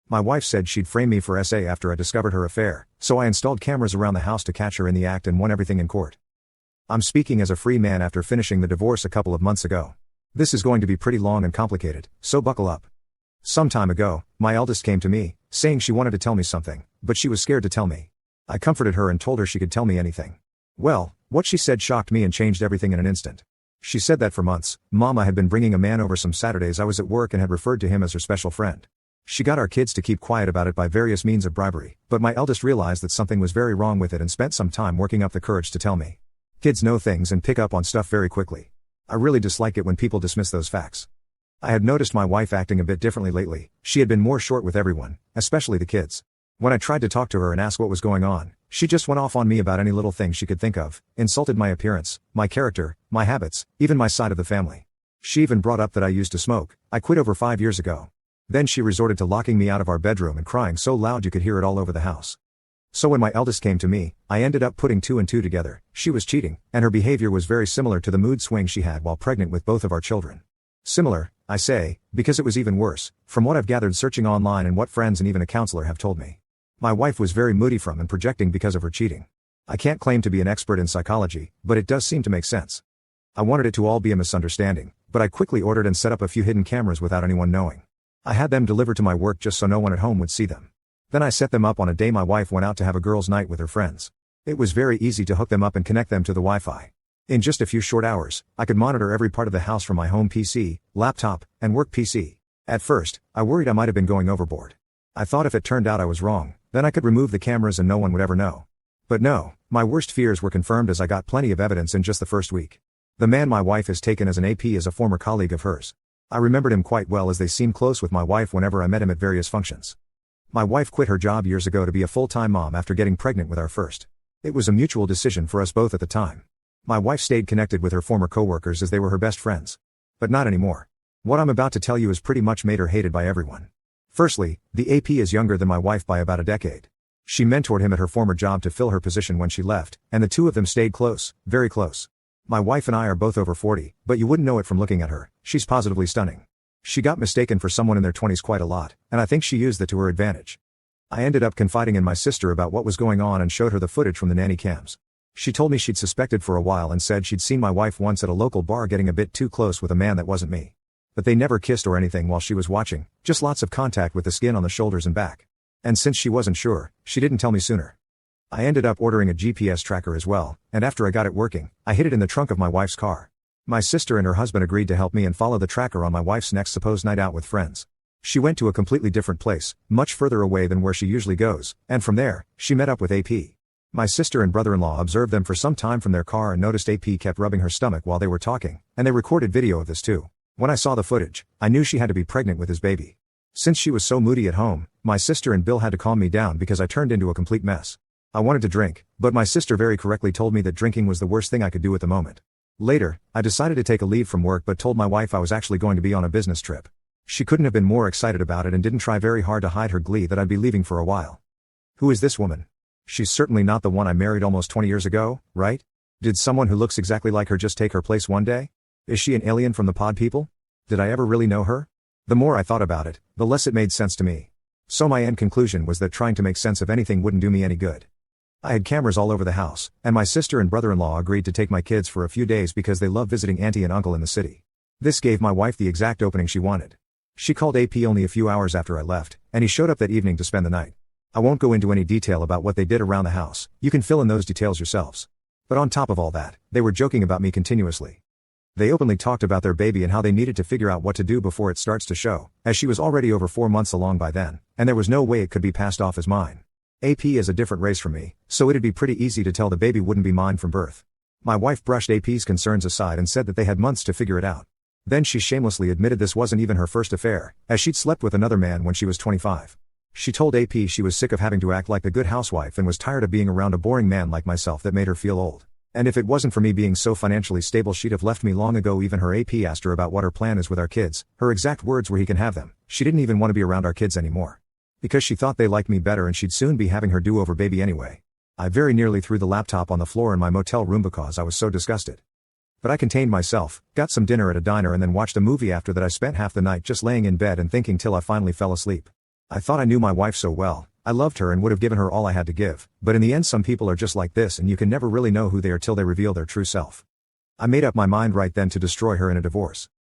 My wife said she'd frame me for SA after I discovered her affair, so I installed cameras around the house to catch her in the act and won everything in court. I'm speaking as a free man after finishing the divorce a couple of months ago. This is going to be pretty long and complicated, so buckle up. Some time ago, my eldest came to me, saying she wanted to tell me something, but she was scared to tell me. I comforted her and told her she could tell me anything. Well, what she said shocked me and changed everything in an instant. She said that for months, Mama had been bringing a man over some Saturdays I was at work and had referred to him as her special friend. She got our kids to keep quiet about it by various means of bribery, but my eldest realized that something was very wrong with it and spent some time working up the courage to tell me. Kids know things and pick up on stuff very quickly. I really dislike it when people dismiss those facts. I had noticed my wife acting a bit differently lately. She had been more short with everyone, especially the kids. When I tried to talk to her and ask what was going on, she just went off on me about any little thing she could think of, insulted my appearance, my character, my habits, even my side of the family. She even brought up that I used to smoke. I quit over 5 years ago. Then she resorted to locking me out of our bedroom and crying so loud you could hear it all over the house. So when my eldest came to me, I ended up putting 2 and 2 together. She was cheating, and her behavior was very similar to the mood swing she had while pregnant with both of our children. Similar, I say, because it was even worse, from what I've gathered searching online and what friends and even a counselor have told me. My wife was very moody from and projecting because of her cheating. I can't claim to be an expert in psychology, but it does seem to make sense. I wanted it to all be a misunderstanding, but I quickly ordered and set up a few hidden cameras without anyone knowing. I had them delivered to my work just so no one at home would see them. Then I set them up on a day my wife went out to have a girls' night with her friends. It was very easy to hook them up and connect them to the Wi-Fi. In just a few short hours, I could monitor every part of the house from my home PC, laptop, and work PC. At first, I worried I might have been going overboard. I thought if it turned out I was wrong, then I could remove the cameras and no one would ever know. But no, my worst fears were confirmed as I got plenty of evidence in just the first week. The man my wife has taken as an AP is a former colleague of hers. I remembered him quite well as they seemed close with my wife whenever I met him at various functions. My wife quit her job years ago to be a full-time mom after getting pregnant with our first. It was a mutual decision for us both at the time. My wife stayed connected with her former coworkers as they were her best friends. But not anymore. What I'm about to tell you has pretty much made her hated by everyone. Firstly, the AP is younger than my wife by about a decade. She mentored him at her former job to fill her position when she left, and the two of them stayed close, very close. My wife and I are both over 40, but you wouldn't know it from looking at her. She's positively stunning. She got mistaken for someone in their 20s quite a lot, and I think she used that to her advantage. I ended up confiding in my sister about what was going on and showed her the footage from the nanny cams. She told me she'd suspected for a while and said she'd seen my wife once at a local bar getting a bit too close with a man that wasn't me. But they never kissed or anything while she was watching, just lots of contact with the skin on the shoulders and back. And since she wasn't sure, she didn't tell me sooner. I ended up ordering a GPS tracker as well, and after I got it working, I hid it in the trunk of my wife's car. My sister and her husband agreed to help me and follow the tracker on my wife's next supposed night out with friends. She went to a completely different place, much further away than where she usually goes, and from there, she met up with AP. My sister and brother-in-law observed them for some time from their car and noticed AP kept rubbing her stomach while they were talking, and they recorded video of this too. When I saw the footage, I knew she had to be pregnant with his baby. Since she was so moody at home, my sister and Bill had to calm me down because I turned into a complete mess. I wanted to drink, but my sister very correctly told me that drinking was the worst thing I could do at the moment. Later, I decided to take a leave from work but told my wife I was actually going to be on a business trip. She couldn't have been more excited about it and didn't try very hard to hide her glee that I'd be leaving for a while. Who is this woman? She's certainly not the one I married almost 20 years ago, right? Did someone who looks exactly like her just take her place one day? Is she an alien from the pod people? Did I ever really know her? The more I thought about it, the less it made sense to me. So my end conclusion was that trying to make sense of anything wouldn't do me any good. I had cameras all over the house, and my sister and brother-in-law agreed to take my kids for a few days because they love visiting auntie and uncle in the city. This gave my wife the exact opening she wanted. She called AP only a few hours after I left, and he showed up that evening to spend the night. I won't go into any detail about what they did around the house, you can fill in those details yourselves. But on top of all that, they were joking about me continuously. They openly talked about their baby and how they needed to figure out what to do before it starts to show, as she was already over 4 months along by then, and there was no way it could be passed off as mine. AP is a different race from me, so it'd be pretty easy to tell the baby wouldn't be mine from birth. My wife brushed AP's concerns aside and said that they had months to figure it out. Then she shamelessly admitted this wasn't even her first affair, as she'd slept with another man when she was 25. She told AP she was sick of having to act like the good housewife and was tired of being around a boring man like myself that made her feel old. And if it wasn't for me being so financially stable she'd have left me long ago. Even her AP asked her about what her plan is with our kids. Her exact words were he can have them. She didn't even want to be around our kids anymore. Because she thought they liked me better and she'd soon be having her do-over baby anyway. I very nearly threw the laptop on the floor in my motel room because I was so disgusted. But I contained myself, got some dinner at a diner and then watched a movie after that. I spent half the night just laying in bed and thinking till I finally fell asleep. I thought I knew my wife so well, I loved her and would have given her all I had to give, but in the end some people are just like this and you can never really know who they are till they reveal their true self. I made up my mind right then to destroy her in a divorce.